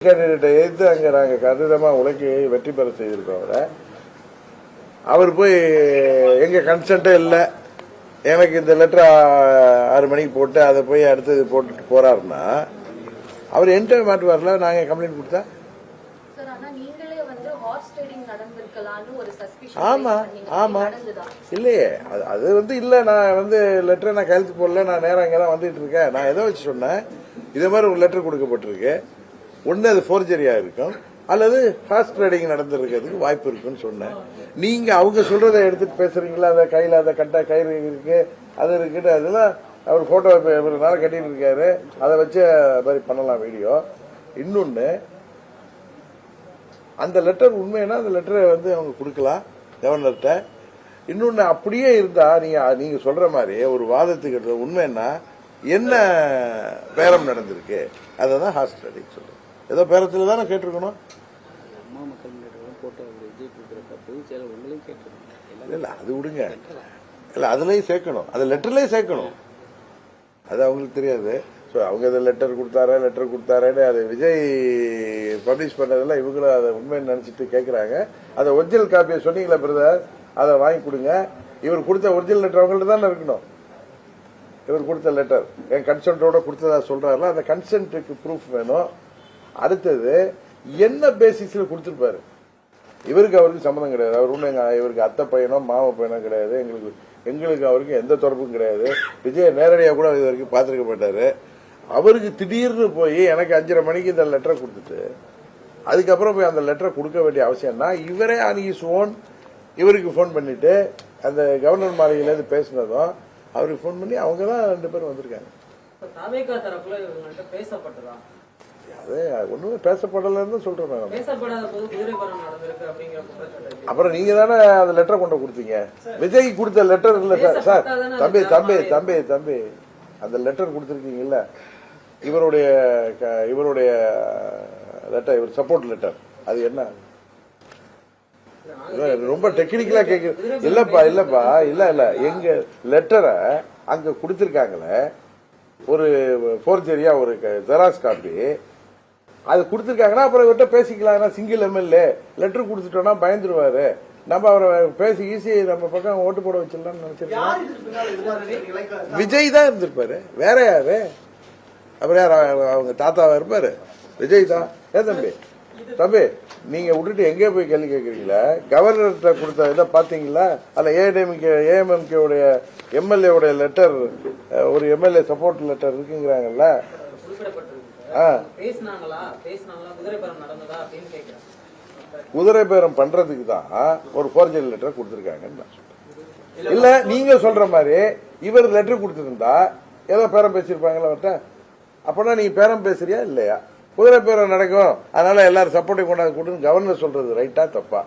எதிர்த்து அங்க நாங்க கடிதமா உழைக்கி வெற்றி பெற செய்திருக்கோம். அவர் போய் எங்க கன்சென்ட்டே இல்லை, எனக்கு இந்த லெட்டர் 6 மணிக்கு போட்டு அதை போய் அடுத்தது போட்டுட்டு போறாருன்னா அவர் என்கிட்ட மாட்டுவார்ல. நாங்க கம்ப்ளைண்ட் கொடுத்தா ஆமா ஆமா இல்லையே, அது இல்ல. நான் லெட்டரை நான் கையெழுத்து போடல, நான் நேரம் இங்கதான் வந்துட்டு இருக்கேன். நான் எதை வச்சு சொன்னேன், இதே மாதிரி ஒரு லெட்டர் கொடுக்கப்பட்டிருக்கு, ஒன்னு அது போர்ஜரியா இருக்கும் அல்லது ஃபாஸ்ட் ட்ரேடிங் நடந்திருக்கிறதுக்கு வாய்ப்பு இருக்குன்னு சொன்னேன். நீங்க அவங்க சொல்றதை எடுத்துட்டு பேசுறீங்களா? அதை கையில அதை கட்ட கயிறு இருக்கு, அது இருக்குன்னு அதெல்லாம் அவர் போட்டோ இவ்வளவு நாள் கட்டிட்டு இருக்காரு, அதை வச்சு மாதிரி பண்ணலாம் வீடியோ. இன்னொன்னு, அந்த லெட்டர் உண்மைன்னா அந்த லெட்டரை அவங்க கொடுக்கலாம் கவர்னர்கிட்ட. இன்னொன்னு, அப்படியே இருந்தா நீங்க சொல்ற மாதிரி ஒரு வாதத்துக்கு உண்மைன்னா என்ன பேரம் நடந்திருக்கு, அதான் ஹாஸ்ட் ட்ரேடிங் சொல்றேன். ஏதோ பேரத்துல தானே கேட்டிருக்கணும். இல்ல அது விடுங்க, இல்ல அதுலயும் சேர்க்கணும், அது லெட்டர்லயும் சேர்க்கணும். அது அவங்களுக்கு தெரியாது. அவங்க அதை லெட்டர் கொடுத்தாரேன்னு அது விஜய் பப்ளிஷ் பண்ணதெல்லாம் இவங்களும் அதை உண்மைன்னு நினைச்சிட்டு கேட்கறாங்க. அதை ஒரிஜினல் காப்பியை சொன்னீங்களா பிரதர், அதை வாங்கி கொடுங்க. இவர் கொடுத்த ஒரிஜினல் லெட்டர் அவங்கள்ட்ட தானே இருக்கணும். இவர் கொடுத்த லெட்டர் என் கன்சென்டோட கொடுத்ததா சொல்றாருல, அந்த கன்சென்ட்டுக்கு ப்ரூஃப் வேணும். அடுத்தது, என்ன பேசிஸ்ல கொடுத்திருப்பாரு? அவருக்கு சம்மந்தம் கிடையாது. அவர் ஒண்ணு இவருக்கு அத்தை பையனோ மாம பையனோ கிடையாது. எங்களுக்கு அவருக்கு எந்த தொடர்பும் கிடையாது. விஜய் நேரடியாக கூட இது வரைக்கும் பார்த்திருக்க மாட்டாரு. அவருக்கு திடீர்னு போய் எனக்கு 5:30 மணிக்கு இந்த லெட்டரை கொடுத்துட்டு அதுக்கப்புறம் போய் அந்த லெட்டரை கொடுக்க வேண்டிய அவசியம்னா, இவரே இவருக்கு போன் பண்ணிட்டு அந்த கவர்னர் மாளிகையில பேசினதும் அவருக்கு போன் பண்ணி அவங்க தான் 2 பேரும் வந்திருக்காங்க. அது ஒண்ணுமே பேசப்படலன்னு சொல்றேன். அப்புறம் நீங்க தானே அந்த லெட்டரை கொண்டு கொடுத்தீங்க. விஜய் கொடுத்த லெட்டர் இல்ல சார். சார் தம்பி தம்பி தம்பி தம்பி அந்த லெட்டர் கொடுத்திருக்கீங்கல்ல, இவருடைய லெட்டர், இவர் சப்போர்ட் லெட்டர், அது என்ன? ரொம்ப டெக்னிக்கலா கேக்கு. இல்லப்பா இல்ல எங்க லெட்டரை அங்க கொடுத்திருக்காங்களே, ஒரு போர்ஜரியா ஒரு ஜெராக்ஸ் காப்பி அது கொடுத்திருக்காங்கன்னா அப்புறம் இவர்கிட்ட பேசிக்கலாம். சிங்கிள் எம்எல்ஏ லெட்டர் கொடுத்துட்டோம்னா பயந்துருவாரு, நம்ம அவரை பேசி ஈஸி நம்ம பக்கம் ஓட்டு போட வச்சிடலாம்னு நினைச்சிருக்கோம். விஜய் தான் இருந்திருப்பாரு, வேற யாரு? அப்புறம் யார்? அவங்க தாத்தாவா இருப்பாரு? விஜய் தான். ஏன் தம்பி நீங்க விட்டுட்டு எங்கே போய் கேள்வி கேட்கறீங்களா? கவர்னர்கிட்ட கொடுத்த இதை பாத்தீங்களா? அதுல ஏஎம்எம்கே உடைய எம்எல்ஏ உடைய லெட்டர், ஒரு எம்எல்ஏ சப்போர்ட் லெட்டர் இருக்குங்கிறாங்கல்ல. குதிரை பேரம் பண்றதுக்கு தான் ஒரு போர்ஜரி லெட்டர் கொடுத்திருக்காங்க. இல்ல நீங்க சொல்ற மாதிரி இவர் லெட்டர் கொடுத்திருந்தா ஏதோ பேரம் பேசிருப்பாங்களா அவர்கிட்ட? அப்படின்னா நீங்க பேரம் பேசுறியா இல்லையா? குதிரை பேரம் நடக்கும், அதனால எல்லாரும் சப்போர்ட்டை கொண்டாந்து கொடுன்னு கவர்னர் சொல்றது ரைட்டா தப்பா?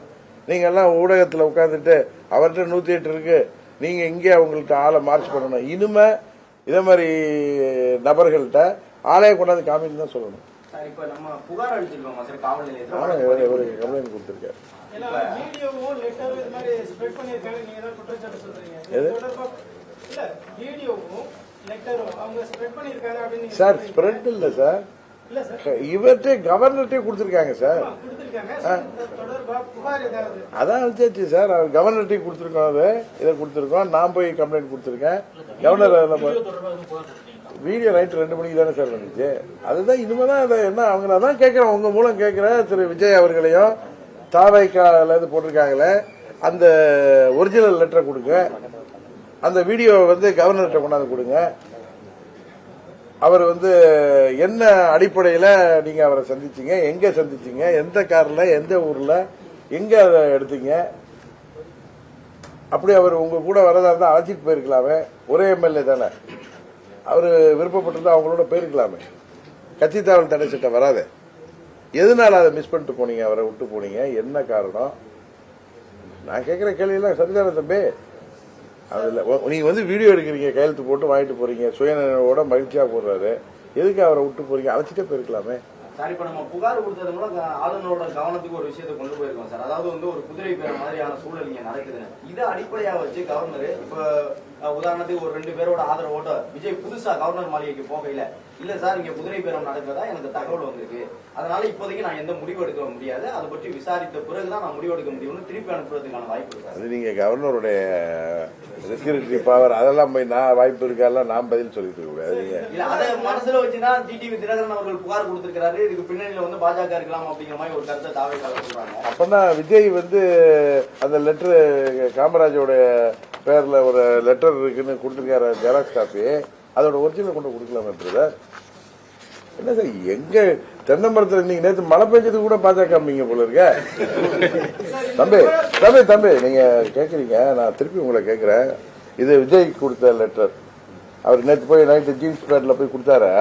நீங்க எல்லாம் ஊடகத்துல உட்காந்துட்டு அவர்கிட்ட 108 இருக்கு, நீங்க இங்கே அவங்கள்ட்ட ஆளை மார்ச் பண்ணணும். இனிமே இதே மாதிரி நபர்கள்ட்ட ஆளைய கொண்டாந்து காமின்னு தான் சொல்லணும். ஒரு கம்ப்ளைண்ட் கொடுத்திருக்காரு. சார் ஸ்ப்ரெட் இல்ல சார், இவர்கிட்ட கவர்னர்கிட்ட கொடுத்திருக்காங்க சார். அதான் வச்சாச்சு சார், கவர்னர்கிட்ட கொடுத்திருக்கோம், இதை கொடுத்திருக்கோம். நான் போய் கம்ப்ளைண்ட் கொடுத்திருக்கேன். கவர்னர் வீடியோ நைட் 2 மணிக்கு தானே சார் வந்துச்சு. அதுதான் இனிமேதான் அதை என்ன அவங்க தான் கேட்கிறேன், உங்க மூலம் கேட்கிறேன். திரு விஜய் அவர்களையும் தாவைக்கால போட்டிருக்காங்களே அந்த ஒரிஜினல் லெட்டரை கொடுங்க, அந்த வீடியோ கவர்னர்கிட்ட கொண்டாந்து கொடுங்க. அவர் என்ன அடிப்படையில நீங்க அவரை சந்திச்சீங்க, எங்க சந்திச்சீங்க, எந்த கார்ல, எந்த ஊர்ல, எங்க அதை எடுத்தீங்க? அப்படி அவர் உங்க கூட வரதா இருந்தா அழைச்சிட்டு போயிருக்கலாமே. ஒரே எம்எல்ஏ தானே, அவரு விருப்பப்பட்டிருந்தா அவங்களோட போயிருக்கலாமே. கட்சி தாவல் தடை சட்டம் வராது. எதனால அதை மிஸ் பண்ணிட்டு போனீங்க, அவரை விட்டு போனீங்க, என்ன காரணம்? நான் கேட்கிற கேள்வியெல்லாம் சரிதானே தம்பி? அதுல நீங்க வீடியோ எடுக்கிறீங்க, கையெழுத்து போட்டு வாங்கிட்டு போறீங்க, சுயநலவோட மகிழ்ச்சியா போடுறாரு, எதுக்கு அவரை விட்டு போறீங்க? அழைச்சிட்டே போயிருக்கலாமே. சார், இப்ப நம்ம புகார் கொடுத்தது மூலம் ஆளுநரோட கவனத்துக்கு ஒரு விஷயத்தை கொண்டு போயிருக்கோம் சார். அதாவது ஒரு குதிரை பேர மாதிரியான சூழல் இங்க நடக்குது. இதை அடிப்படையா வச்சு கவர்னர் இப்ப உதாரணத்துக்கு ஒரு 2 பேரோட ஆதரவோட விஜய் புதுசா கவர்னர் மாளிகைக்கு போகையில இல்ல சார் இங்க குதிரை பேரம் நடக்கிறதா எனக்கு தகவல் வந்திருக்கு, அதனால இப்போதைக்கு நான் எந்த முடிவு எடுக்க முடியாது, அதை பற்றி விசாரித்த பிறகுதான் நான் முடிவு எடுக்க முடியும்னு திருப்பி அனுப்புறதுக்கான வாய்ப்பு இருக்கு. அது நீங்க கவர்னருடைய ரெஸ்கியூரிட்டி பவர் அதெல்லாம் போய் நான் வாய்ப்பு இருக்கால நான் பதில் சொல்லிட்டு இருக்க கூடாது. இல்ல அதை மனசுல வச்சுதான் டிடிவி தினகரன் அவர்கள் புகார் கொடுத்திருக்காரு, இதுக்கு பின்னணியில வந்து பாஜக இருக்கலாம் அப்படிங்கிற மாதிரி ஒரு கருத்தை தாவேக்காக சொல்றாங்க. அப்பனா விஜய் அந்த லெட்டர் காமராஜோட பேர்ல ஒரு லெட்டர் இருக்குன்னு கொடுத்துருக்காரு ஜெராக்ஸ் காப்பி, அதோட ஒரிஜினல் கொண்டு கொடுக்கலாமே பிரதர். என்ன சார் எங்க தென்னை மரத்தில் நீங்க நேற்று மழை பெஞ்சது கூட பாஜக போல இருக்க. தம்பி தம்பி தம்பி நீங்க கேக்குறீங்க, நான் திருப்பி உங்களை கேக்குறேன். இது விஜய் கொடுத்த லெட்டர், அவர் நேற்று போய் நைட்டு ஜீன்ஸ் பேண்ட்ல போய் கொடுத்தாரு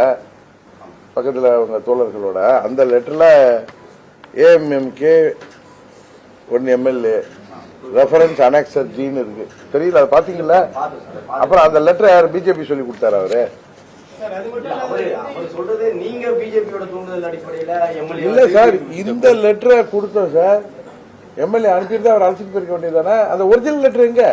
பக்கத்துல அவங்க தோழர்களோட. அந்த லெட்டர்ல ஏஎம்எம்கே 1 MLA ரெஃபரன்ஸ் அனெக்சர் ஜீன் இருக்கு, தெரியல அதை பாத்தீங்களா? அப்புறம் அந்த லெட்டர் யார் பிஜேபி சொல்லி கொடுத்தாரு அவரு? அவர் சொல்றது நீங்க பிஜேபியோட தூண்டுதல் அடிப்படையில எம்எல்ஏ இல்ல சார், இந்த லெட்டரை கொடுத்தோம் சார், எம்எல்ஏ அனுப்பிட்டு அவர் அழைச்சிட்டு போயிருக்க வேண்டியதானே. அந்த ஒரிஜினல் லெட்டர் எங்க?